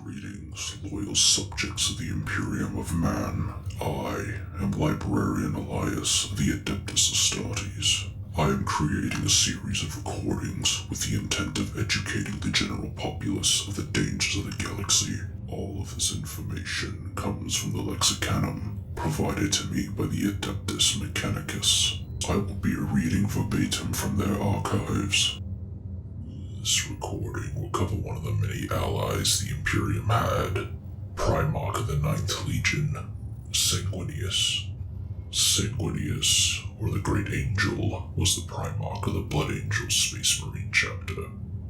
Greetings, loyal subjects of the Imperium of Man. I am Librarian Elias of the Adeptus Astartes. I am creating a series of recordings with the intent of educating the general populace of the dangers of the galaxy. All of this information comes from the Lexicanum, provided to me by the Adeptus Mechanicus. I will be reading verbatim from their archives. This recording will cover one of the many allies the Imperium had, Primarch of the Ninth Legion, Sanguinius. Sanguinius, or the Great Angel, was the Primarch of the Blood Angels Space Marine chapter.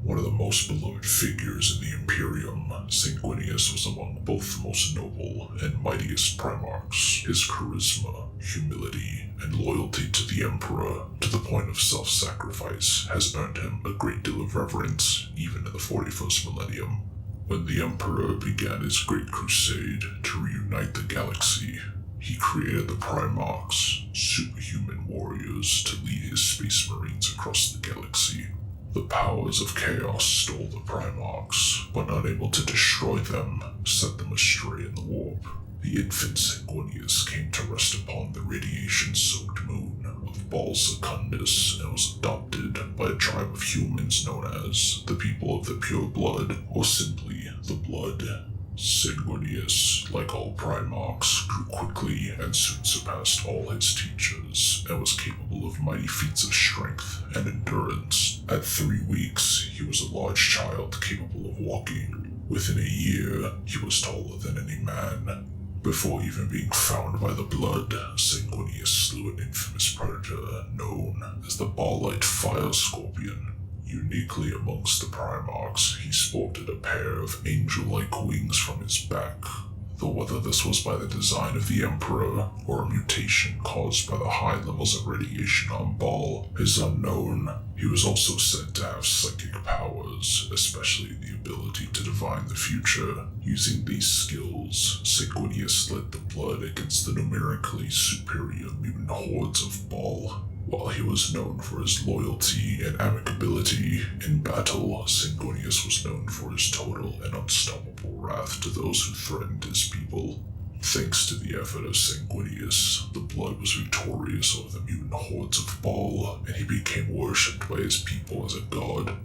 One of the most beloved figures in the Imperium, Sanguinius was among both the most noble and mightiest Primarchs. His charisma, humility, and loyalty to the Emperor, to the point of self-sacrifice, has earned him a great deal of reverence, even in the 41st millennium. When the Emperor began his great crusade to reunite the galaxy, he created the Primarchs, superhuman warriors, to lead his space marines across the galaxy. The powers of chaos stole the Primarchs, but unable to destroy them, set them astray in the warp. The infant Sanguinius came to rest upon the radiation-soaked moon of Bal Secundus and was adopted by a tribe of humans known as the People of the Pure Blood, or simply the Blood. Sanguinius, like all Primarchs, grew quickly and soon surpassed all his teachers, and was capable of mighty feats of strength and endurance. At 3 weeks, he was a large child capable of walking. Within a year, he was taller than any man. Before even being found by the Blood, Sanguinius slew an infamous predator known as the Barlight Fire Scorpion. Uniquely amongst the Primarchs, he sported a pair of angel-like wings from his back, though whether this was by the design of the Emperor or a mutation caused by the high levels of radiation on Bal is unknown. He was also said to have psychic powers, especially the ability to divine the future. Using these skills, Sanguinius led the Blood against the numerically superior mutant hordes of Bal. While he was known for his loyalty and amicability, in battle, Sanguinius was known for his total and unstoppable wrath to those who threatened his people. Thanks to the effort of Sanguinius, the Blood was victorious over the mutant hordes of Bal, and he became worshipped by his people as a god.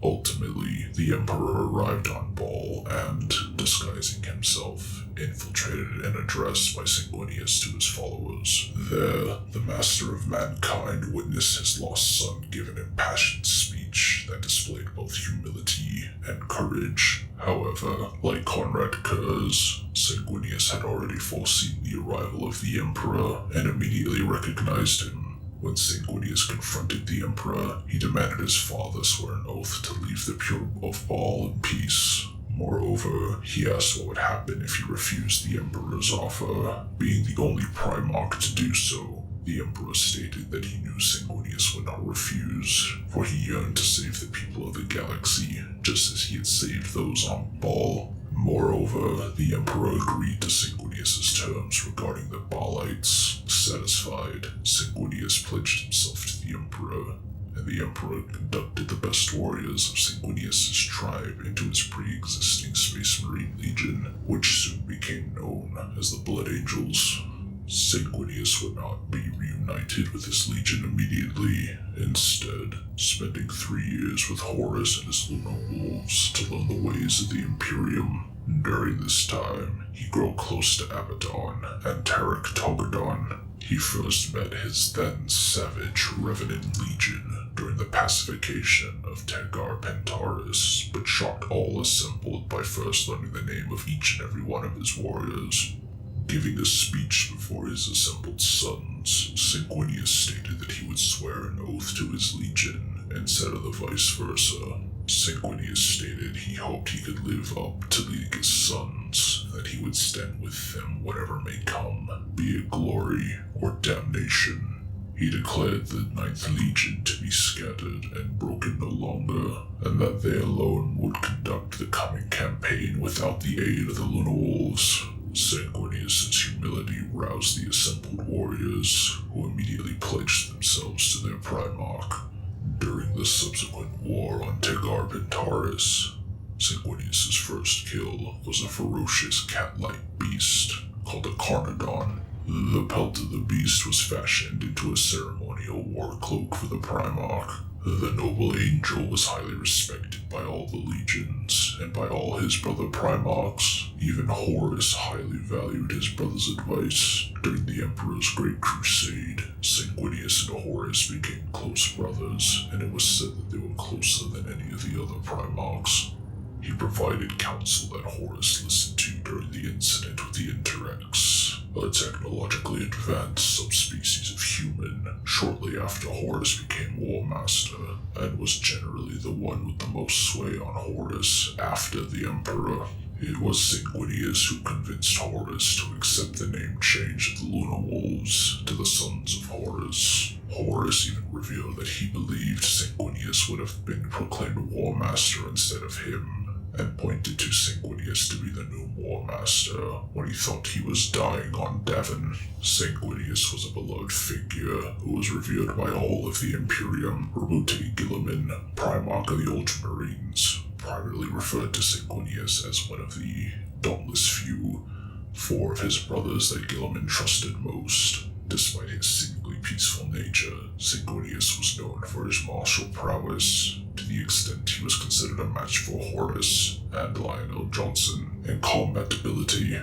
Ultimately, the Emperor arrived on Bal and, disguising himself, infiltrated and addressed by Sanguinius to his followers. There, the Master of Mankind witnessed his lost son give an impassioned speech that displayed both humility and courage. However, like Conrad Kurz, Sanguinius had already foreseen the arrival of the Emperor and immediately recognized him. When Sanguinius confronted the Emperor, he demanded his father swear an oath to leave the Pure of Bal in peace. Moreover, he asked what would happen if he refused the Emperor's offer. Being the only Primarch to do so, the Emperor stated that he knew Sanguinius would not refuse, for he yearned to save the people of the galaxy, just as he had saved those on Bal. Moreover, the Emperor agreed to Sanguinius' terms regarding the Balites. Satisfied, Sanguinius pledged himself to the Emperor, and the Emperor conducted the best warriors of Sanguinius' tribe into his pre-existing Space Marine Legion, which soon became known as the Blood Angels. Sanguinius would not be reunited with his legion immediately, instead spending 3 years with Horus and his Lunar Wolves to learn the ways of the Imperium. During this time, he grew close to Abaddon and Tarek Togadon. He first met his then savage Revenant Legion during the pacification of Tegar Pentaris, but shocked all assembled by first learning the name of each and every one of his warriors. Giving a speech before his assembled sons, Sanguinius stated that he would swear an oath to his legion, instead of the vice versa. Sanguinius stated he hoped he could live up to leading his sons, and that he would stand with them whatever may come, be it glory or damnation. He declared the Ninth Legion to be scattered and broken no longer, and that they alone would conduct the coming campaign without the aid of the Lunar Wolves. Sanguinius' humility roused the assembled warriors, who immediately pledged themselves to their Primarch. During the subsequent war on Tegar Pentaris, Sanguinius' first kill was a ferocious cat-like beast called a Carnodon. The pelt of the beast was fashioned into a ceremonial war cloak for the Primarch. The noble angel was highly respected by all the legions and by all his brother Primarchs. Even Horus highly valued his brother's advice. During the Emperor's Great Crusade, Sanguinius and Horus became close brothers, and it was said that they were closer than any of the other Primarchs. He provided counsel that Horus listened to during the incident with the Interrex, a technologically advanced subspecies of human, shortly after Horus became War Master, and was generally the one with the most sway on Horus after the Emperor. It was Sanguinius who convinced Horus to accept the name change of the Lunar Wolves to the Sons of Horus. Horus even revealed that he believed Sanguinius would have been proclaimed War Master instead of him, and pointed to Sanguinius to be the new War Master when he thought he was dying on Devon. Sanguinius was a beloved figure who was revered by all of the Imperium. Robute Guilliman, Primarch of the Ultramarines, privately referred to Sanguinius as one of the dauntless few, 4 of his brothers that Guilliman trusted most. Despite his seemingly peaceful nature, Sanguinius was known for his martial prowess, to the extent he was considered a match for Horus and Lionel Johnson in combat ability.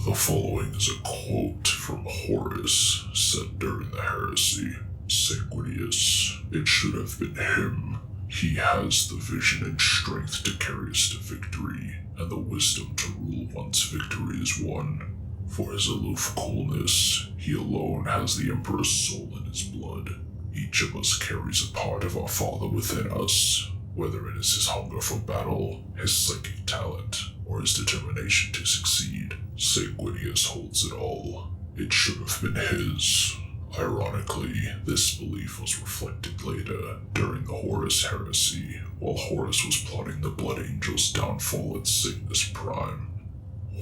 The following is a quote from Horus, said during the heresy. Sanguinius, it should have been him. He has the vision and strength to carry us to victory, and the wisdom to rule once victory is won. For his aloof coolness, he alone has the Emperor's soul in his blood. Each of us carries a part of our father within us, whether it is his hunger for battle, his psychic talent, or his determination to succeed. Sanguinius holds it all. It should have been his. Ironically, this belief was reflected later during the Horus heresy, while Horus was plotting the Blood Angel's downfall at Cygnus Prime.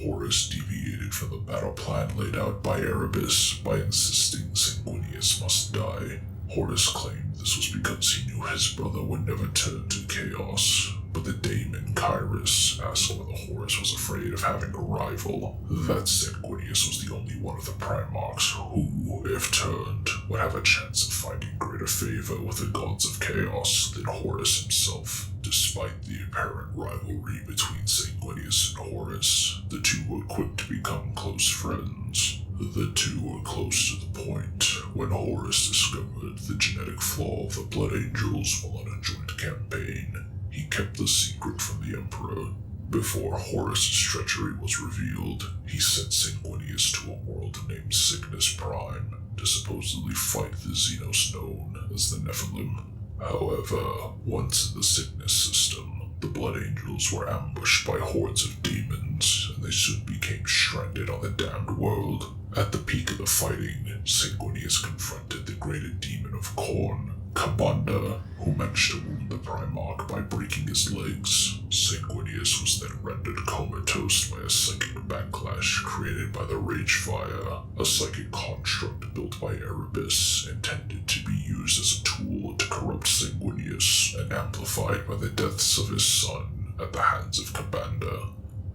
Horus deviated from the battle plan laid out by Erebus by insisting Sanguinius must die. Horus claimed this was because he knew his brother would never turn to chaos, but the daemon Kyrus asked whether Horus was afraid of having a rival. That Sanguinius was the only one of the Primarchs who, if turned, would have a chance of finding greater favor with the gods of chaos than Horus himself. Despite the apparent rivalry between Sanguinius and Horus, the two were quick to become close friends. The two were close to the point when Horus discovered the genetic flaw of the Blood Angels while on a joint campaign. He kept the secret from the Emperor. Before Horus's treachery was revealed, he sent Sanguinius to a world named Cygnus Prime to supposedly fight the Xenos known as the Nephilim. However, once in the Cygnus system, the Blood Angels were ambushed by hordes of demons, and they soon became stranded on the damned world. At the peak of the fighting, Sanguinius confronted the greater demon of Khorne, Kabanda, who managed to wound the Primarch by breaking his legs. Sanguinius was then rendered comatose by a psychic backlash created by the Rage Fire, a psychic construct built by Erebus intended to be used as a tool to corrupt Sanguinius and amplified by the deaths of his son at the hands of Kabanda.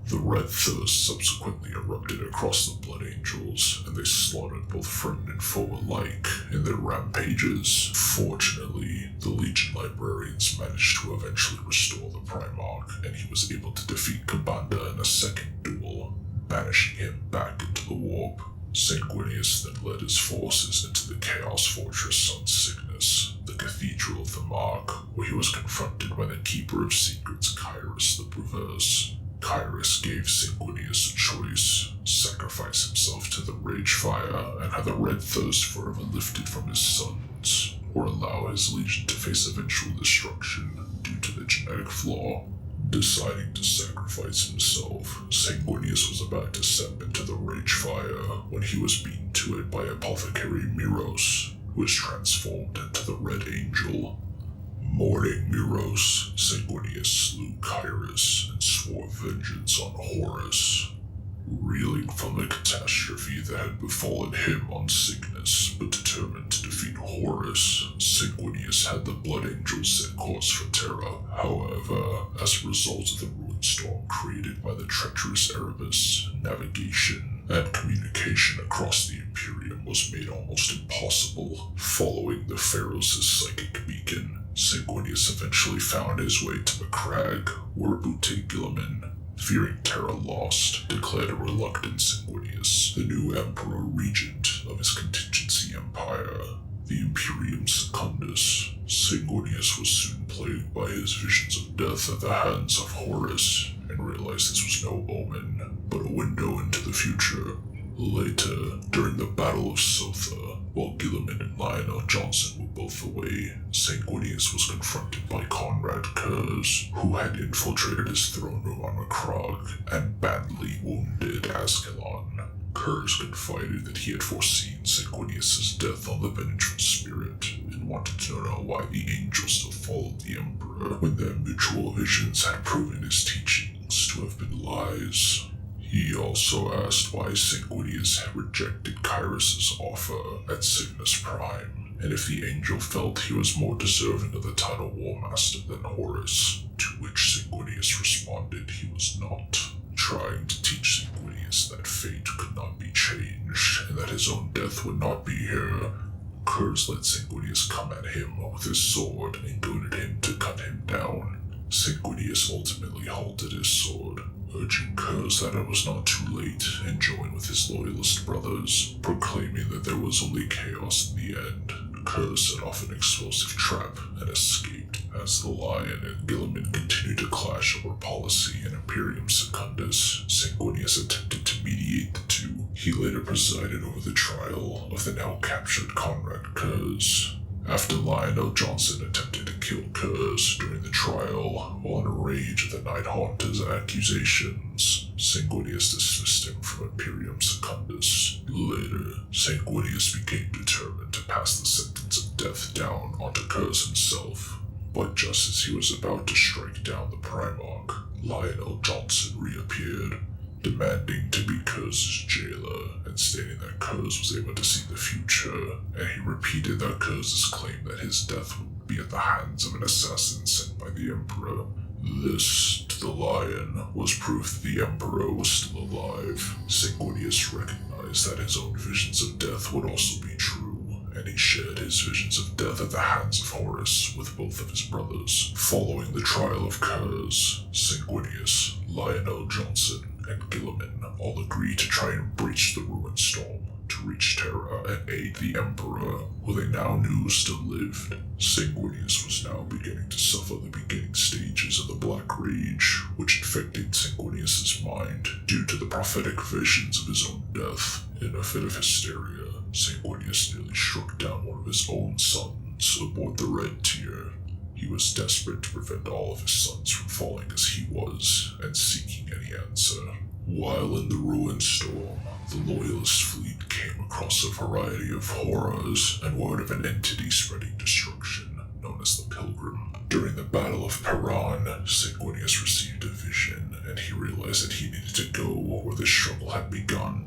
The Red Thirst subsequently erupted across the Blood Angels, and they slaughtered both friend and foe alike in their rampages. Fortunately, the Legion librarians managed to eventually restore the Primarch, and he was able to defeat Kabanda in a second duel, banishing him back into the warp. Sanguinius then led his forces into the Chaos Fortress on Cygnus, the Cathedral of the Mark, where he was confronted by the Keeper of Secrets, Kyrus the Perverse. Kyrus gave Sanguinius a choice: sacrifice himself to the Rage Fire and have the Red Thirst forever lifted from his sons, or allow his legion to face eventual destruction due to the genetic flaw. Deciding to sacrifice himself, Sanguinius was about to step into the Rage Fire when he was beaten to it by Apothecary Miros, who was transformed into the Red Angel. Mourning Miros, Sanguinius slew Kyrus and swore vengeance on Horus. Reeling from the catastrophe that had befallen him on Cygnus, but determined to defeat Horus, Sanguinius had the Blood Angels set course for Terra. However, as a result of the ruin storm created by the treacherous Erebus, navigation and communication across the Imperium was made almost impossible. Following the Pharaoh's psychic beacon, Sanguinius eventually found his way to Macragge, where Butte Gilliman, fearing Terra lost, declared a reluctant Sanguinius the new Emperor Regent of his contingency empire, the Imperium Secundus. Sanguinius was soon plagued by his visions of death at the hands of Horus, and realized this was no omen, but a window into the future. Later, during the Battle of Sotha, while Gilliman and Lionel Johnson were both away, Sanguinius was confronted by Conrad Kurz, who had infiltrated his throne room on Macragge and badly wounded Ascalon. Kurz confided that he had foreseen Sanguinius' death on the Benedictine Spirit and wanted to know why the angels still followed the Emperor when their mutual visions had proven his teachings to have been lies. He also asked why Sanguinius had rejected Kyrus' offer at Cygnus Prime, and if the angel felt he was more deserving of the title War Master than Horus, to which Sanguinius responded he was not, trying to teach Sanguinius that fate could not be changed and that his own death would not be here. Kurz let Sanguinius come at him with his sword and goaded him to cut him down. Sanguinius ultimately halted his sword, urging Kurz that it was not too late, and joined with his loyalist brothers, proclaiming that there was only chaos in the end. Kurz set off an explosive trap and escaped. As the Lion and Gilliman continued to clash over policy and Imperium Secundus, Sanguinius attempted to mediate the two. He later presided over the trial of the now captured Conrad Kurz. After Lionel Johnson attempted to kill Kurz during the trial, while in a rage at the Night Haunter's accusations, Sanguinius dismissed him from Imperium Secundus. Later, Sanguinius became determined to pass the sentence of death down onto Kurz himself. But just as he was about to strike down the Primarch, Lionel Johnson reappeared, demanding to be Kurz's jailer and stating that Kurz was able to see the future, and he repeated that Kurz's claim that his death would be at the hands of an assassin sent by the Emperor. This, to the Lion, was proof that the Emperor was still alive. Sanguinius recognized that his own visions of death would also be true, and he shared his visions of death at the hands of Horus with both of his brothers. Following the trial of Kurz, Sanguinius, Lionel Johnson, and Gilliman all agreed to try and breach the ruin storm to reach Terra and aid the Emperor, who they now knew still lived. Sanguinius was now beginning to suffer the beginning stages of the Black Rage, which infected Sanguinius' mind due to the prophetic visions of his own death. In a fit of hysteria, Sanguinius nearly struck down one of his own sons aboard the Red Tier. He was desperate to prevent all of his sons from falling as he was, and seeking any answer. While in the ruin storm, the Loyalist fleet came across a variety of horrors and word of an entity spreading destruction, known as the Pilgrim. During the Battle of Paran, Sanguinius received a vision, and he realized that he needed to go where the struggle had begun.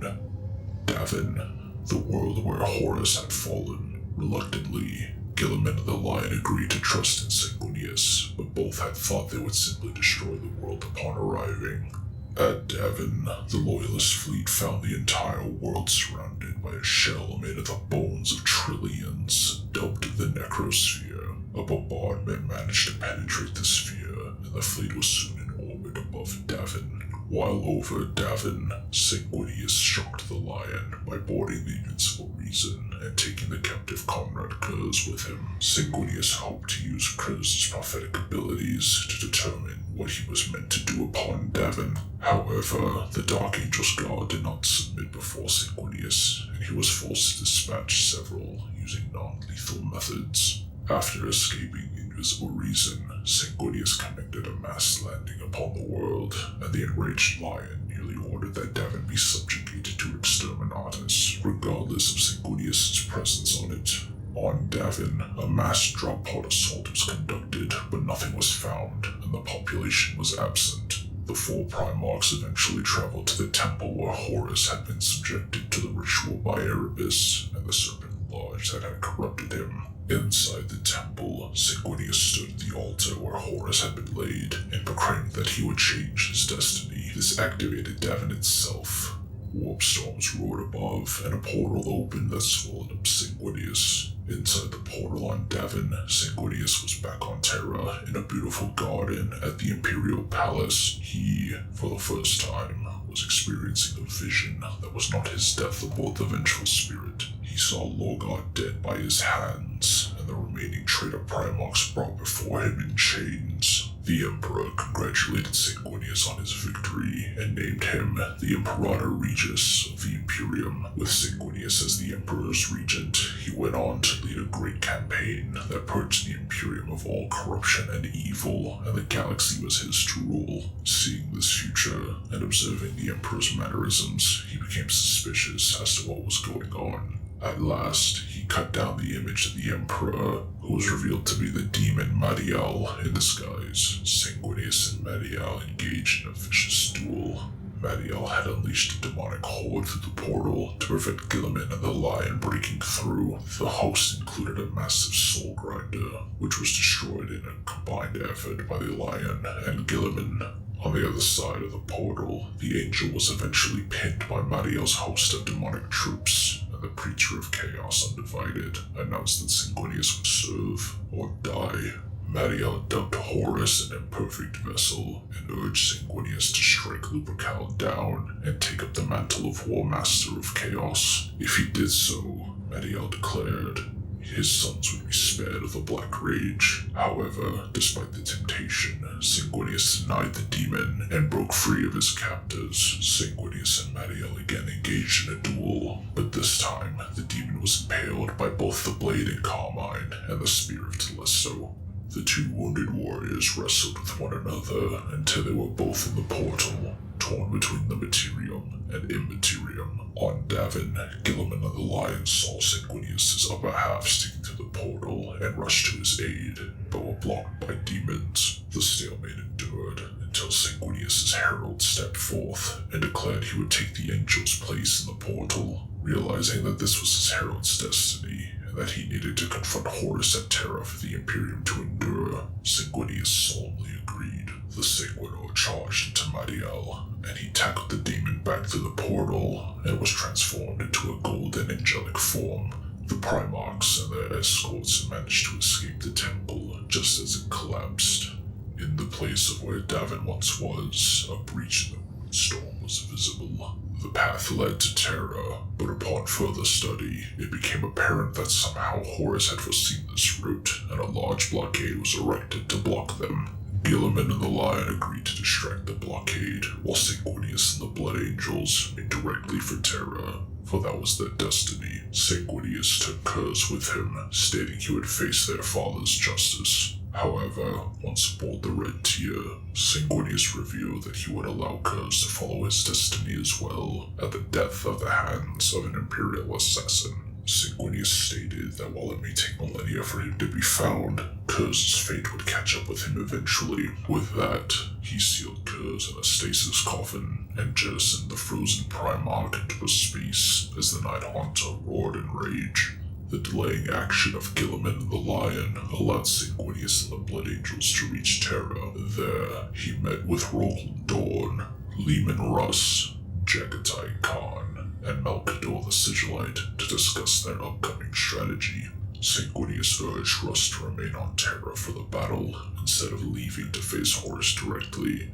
Davin, the world where Horus had fallen. Reluctantly, Gilliman and the Lion agreed to trust in Sanguinius, but both had thought they would simply destroy the world upon arriving. At Davin, the Loyalist fleet found the entire world surrounded by a shell made of the bones of trillions, dubbed the Necrosphere. A bombardment managed to penetrate the sphere, and the fleet was soon in orbit above Davin. While over Davin, Sanguinius shocked the Lion by boarding the Invincible Reason and taking the captive Conrad Kurz with him. Sanguinius hoped to use Kurz's prophetic abilities to determine what he was meant to do upon Davin. However, the Dark Angel's guard did not submit before Sanguinius, and he was forced to dispatch several using non-lethal methods. After escaping the Invisible Reason, Sanguinius conducted a mass landing upon the world, and the enraged Lion nearly ordered that Davin be subjugated to Exterminatus, regardless of Sanguinius' presence on it. On Davin, a mass drop pod assault was conducted, but nothing was found, and the population was absent. The four Primarchs eventually traveled to the temple where Horus had been subjected to the ritual by Erebus and the Serpent Lodge that had corrupted him. Inside the temple, Sanguinius stood at the altar where Horus had been laid and proclaimed that he would change his destiny. This activated Davin itself. Warp storms roared above, and a portal opened that swallowed up Sanguinius. Inside the portal on Davin, Sanguinius was back on Terra in a beautiful garden at the Imperial Palace. He, for the first time, was experiencing a vision that was not his death aboard the vengeful spirit. He saw Lorgar dead by his hands, and the remaining traitor Primarchs brought before him in chains. The Emperor congratulated Sanguinius on his victory and named him the Imperator Regis of the Imperium. With Sanguinius as the Emperor's regent, he went on to lead a great campaign that purged the Imperium of all corruption and evil, and the galaxy was his to rule. Seeing this future and observing the Emperor's mannerisms, he became suspicious as to what was going on. At last, he cut down the image of the Emperor, who was revealed to be the demon Madial in disguise. Sanguinius and Madial engaged in a vicious duel. Madial had unleashed a demonic horde through the portal to prevent Guilliman and the Lion breaking through. The host included a massive soul grinder, which was destroyed in a combined effort by the Lion and Guilliman. On the other side of the portal, the Angel was eventually pinned by Madial's host of demonic troops. The Preacher of Chaos Undivided announced that Sanguinius would serve or die. Madial dubbed Horus an imperfect vessel and urged Sanguinius to strike Lupercal down and take up the mantle of War Master of Chaos. If he did so, Madial declared, his sons would be spared of the Black Rage. However, despite the temptation, Sanguinius denied the demon and broke free of his captors. Sanguinius and Madial again engaged in a duel, but this time the demon was impaled by both the blade in Carmine and the spear of Telesto. The two wounded warriors wrestled with one another until they were both in the portal, torn between the Materium and Immaterium. On Davin, Guilliman and the Lion saw Sanguinius' upper half sticking through the portal and rushed to his aid, but were blocked by demons. The stalemate endured until Sanguinius' herald stepped forth and declared he would take the Angel's place in the portal. Realizing that this was his herald's destiny, and that he needed to confront Horus at Terra for the Imperium to endure, Sanguinius solemnly agreed. The Sanguinor charged into Madial, and he tackled the demon back through the portal and was transformed into a golden angelic form. The Primarchs and their escorts managed to escape the temple just as it collapsed. In the place of where Davin once was, a breach in the ruined storm was visible. The path led to Terra, but upon further study, it became apparent that somehow Horus had foreseen this route, and a large blockade was erected to block them. Guilliman and the Lion agreed to distract the blockade, while Sanguinius and the Blood Angels made directly for Terra, for that was their destiny. Sanguinius took Kurz with him, stating he would face their father's justice. However, once aboard the Red Tier, Sanguinius revealed that he would allow Kurz to follow his destiny as well, at the death of the hands of an Imperial assassin. Sanguinius stated that while it may take millennia for him to be found, Kurz's fate would catch up with him eventually. With that, he sealed Kurz in a stasis coffin and jettisoned the frozen Primarch into space as the Night Haunter roared in rage. The delaying action of Guilliman and the Lion allowed Sanguinius and the Blood Angels to reach Terra. There, he met with Rogal Dorn, Lehman Russ, Jagatai Khan, and Malkador the Sigilite to discuss their upcoming strategy. Sanguinius urged Russ to remain on Terra for the battle instead of leaving to face Horus directly.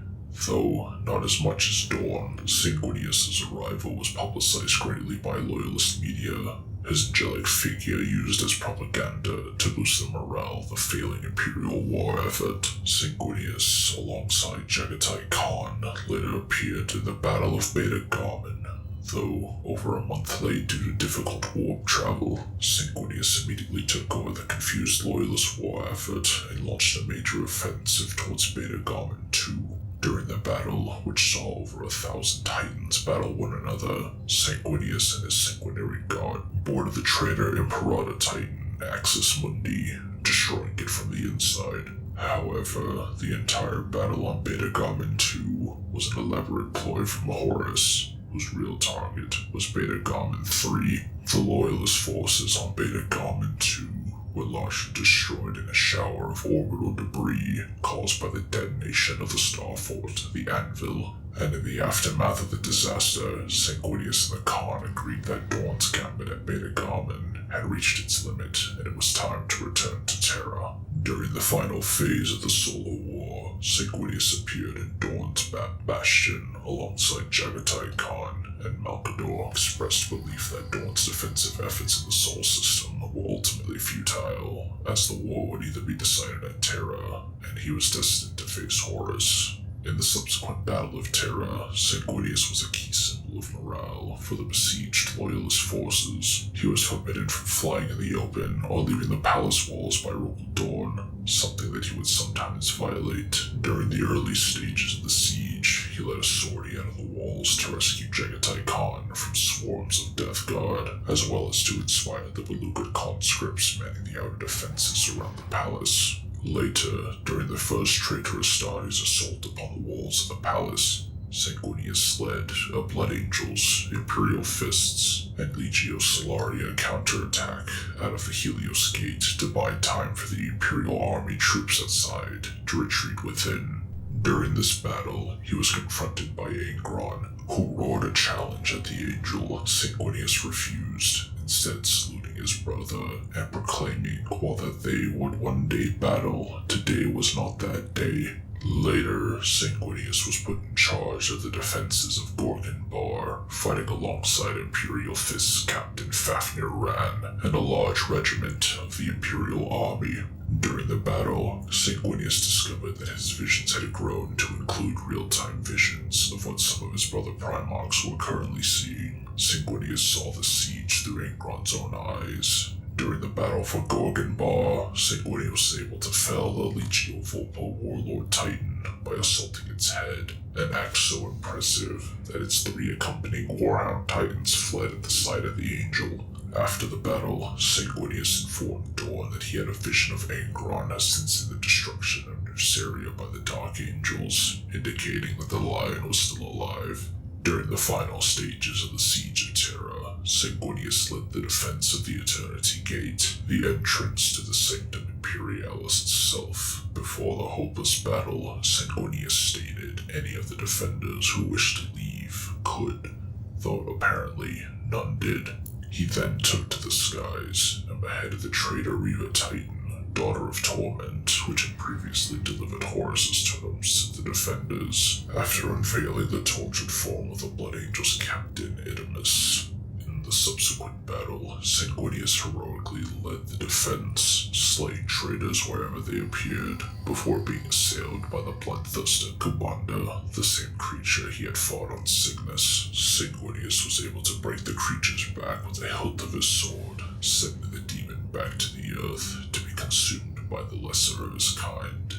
Though not as much as Dorn, Sanguinius' arrival was publicized greatly by loyalist media. His angelic figure used as propaganda to boost the morale of the failing Imperial war effort. Sanguinius, alongside Jagatai Khan, later appeared in the Battle of Beta Garmin. Though over a month late due to difficult warp travel, Sanguinius immediately took over the confused loyalist war effort and launched a major offensive towards Beta Garmin II. During the battle, which saw over 1,000 Titans battle one another, Sanguinius and his sanguinary guard boarded the traitor Imperator Titan Axis Mundi, destroying it from the inside. However, the entire battle on Beta Garmin 2 was an elaborate ploy from Horus, whose real target was Beta Garmin 3. The Loyalist forces on Beta Garmin 2 were largely destroyed in a shower of orbital debris caused by the detonation of the starfort, the Anvil, and in the aftermath of the disaster, Sanguinius and the Khan agreed that Dawn's gambit at Beta Garmin had reached its limit and it was time to return to Terra. During the final phase of the Solar War, Sanguinius appeared in Dawn's bastion alongside Jagatai Khan, and Malkador expressed belief that Dawn's defensive efforts in the Sol system were ultimately futile, as the war would either be decided at Terra, and he was destined to face Horus. In the subsequent Battle of Terra, Sanguinius was a key symbol of morale for the besieged Loyalist forces. He was forbidden from flying in the open or leaving the palace walls by Royal Dawn, something that he would sometimes violate. During the early stages of the siege, he led a sortie out of the walls to rescue Jagatai Khan from swarms of Death Guard, as well as to inspire the Beluga conscripts manning the outer defenses around the palace. Later, during the first traitorous Astartes assault upon the walls of the palace, Sanguinius led a Blood Angels, Imperial Fists, and Legio Solaria counterattack out of the Helios Gate to buy time for the Imperial army troops outside to retreat within. During this battle, he was confronted by Angron, who roared a challenge at the Angel. Sanguinius refused, instead saluting his brother and proclaiming, while that they would one day battle, today was not that day. Later, Sanguinius was put in charge of the defenses of Gorgon Bar, fighting alongside Imperial Fist's Captain Fafnir Ran and a large regiment of the Imperial Army. During the battle, Sanguinius discovered that his visions had grown to include real-time visions of what some of his brother Primarchs were currently seeing. Sanguinius saw the siege through Angron's own eyes. During the battle for Gorgon Bar, Sanguinius was able to fell the Legio Volpa Warlord Titan by assaulting its head, an act so impressive that its 3 accompanying Warhound Titans fled at the sight of the Angel. After the battle, Sanguinius informed Dawn that he had a vision of Angron sensing the destruction of Nuceria by the Dark Angels, indicating that the Lion was still alive. During the final stages of the Siege of Terra, Sanguinius led the defense of the Eternity Gate, the entrance to the Sanctum Imperialis itself. Before the hopeless battle, Sanguinius stated any of the defenders who wished to leave could, though apparently none did. He then took to the skies and beheaded the traitor Reva Titan, daughter of Torment, which had previously delivered Horus's terms to the defenders, after unveiling the tortured form of the Blood Angels' captain Idamus. In the subsequent battle, Sanguinius heroically led the defense, slaying traitors wherever they appeared, before being assailed by the bloodthirsty Kabanda, the same creature he had fought on Cygnus. Sanguinius was able to break the creature's back with the hilt of his sword, sending the demon back to the earth to be consumed by the lesser of his kind.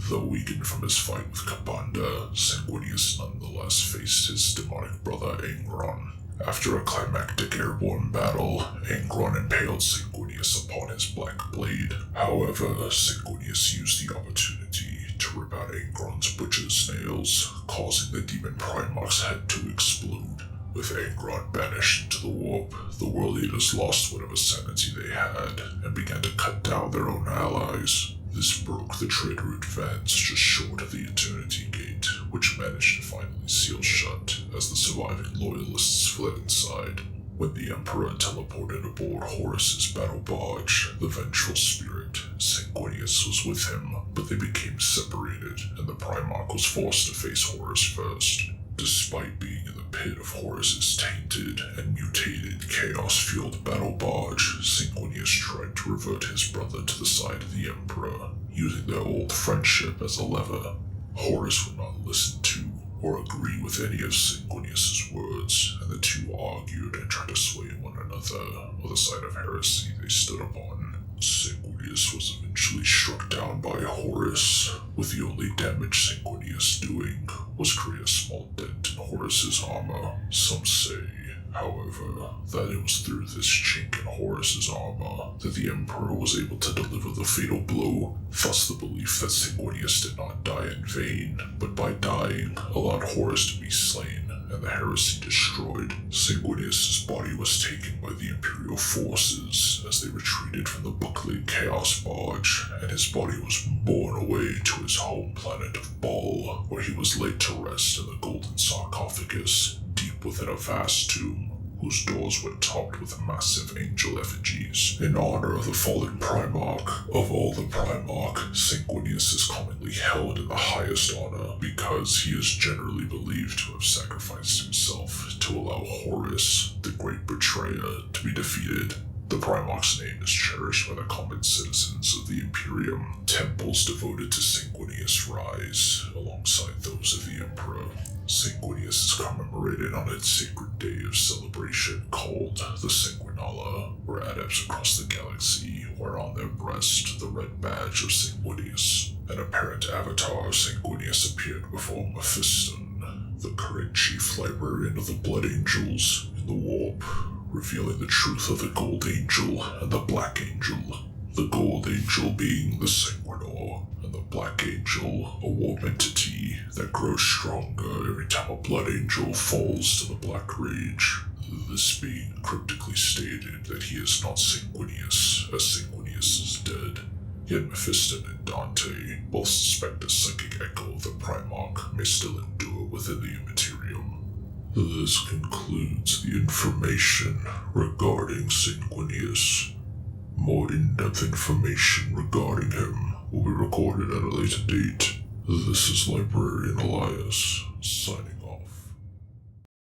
Though weakened from his fight with Kabanda, Sanguinius nonetheless faced his demonic brother Angron. After a climactic airborne battle, Angron impaled Sanguinius upon his black blade. However, Sanguinius used the opportunity to rip out Angron's butcher's nails, causing the demon Primarch's head to explode. With Angron banished into the warp, the World Eaters lost whatever sanity they had and began to cut down their own allies. This broke the traitor advance just short of the Eternity Gate, which managed to finally seal shut as the surviving Loyalists fled inside. When the Emperor teleported aboard Horus's battle barge, the Vengeful Spirit, Sanguinius was with him, but they became separated, and the Primarch was forced to face Horus first. Despite being in the pit of Horus's tainted and mutated chaos-fueled battle barge, Sanguinius tried to revert his brother to the side of the Emperor, using their old friendship as a lever. Horus would not listen to or agree with any of Sanguinius' words, and the two argued and tried to sway one another with the side of heresy they stood upon. Sanguinius was eventually struck down by Horus, with the only damage Sanguinius doing was create a small dent in Horus's armor. Some say however, that it was through this chink in Horus's armor that the Emperor was able to deliver the fatal blow, thus the belief that Sanguinius did not die in vain, but by dying, allowed Horus to be slain and the heresy destroyed. Sanguinius' body was taken by the Imperial forces as they retreated from the buckling Chaos Barge, and his body was borne away to his home planet of Ball, where he was laid to rest in the golden sarcophagus, deep within a vast tomb, whose doors were topped with massive angel effigies. In honor of the fallen Primarch, of all the Primarch, Sanguinius is commonly held in the highest honor because he is generally believed to have sacrificed himself to allow Horus, the great betrayer, to be defeated. The Primarch's name is cherished by the common citizens of the Imperium. Temples devoted to Sanguinius rise, alongside those of the Emperor. Sanguinius is commemorated on its sacred day of celebration called the Sanguinala, where adepts across the galaxy wear on their breast the red badge of Sanguinius. An apparent avatar of Sanguinius appeared before Mephiston, the current chief librarian of the Blood Angels, in the warp, revealing the truth of the Gold Angel and the Black Angel. The Gold Angel being the Sanguinor, and the Black Angel, a warp entity that grows stronger every time a Blood Angel falls to the Black Rage. This being cryptically stated that he is not Sanguinius, as Sanguinius is dead. Yet Mephiston and Dante both suspect a psychic echo of the Primarch may still endure within the Immaterium. This concludes the information regarding Sanguinius. More in-depth information regarding him will be recorded at a later date. This is Librarian Elias, signing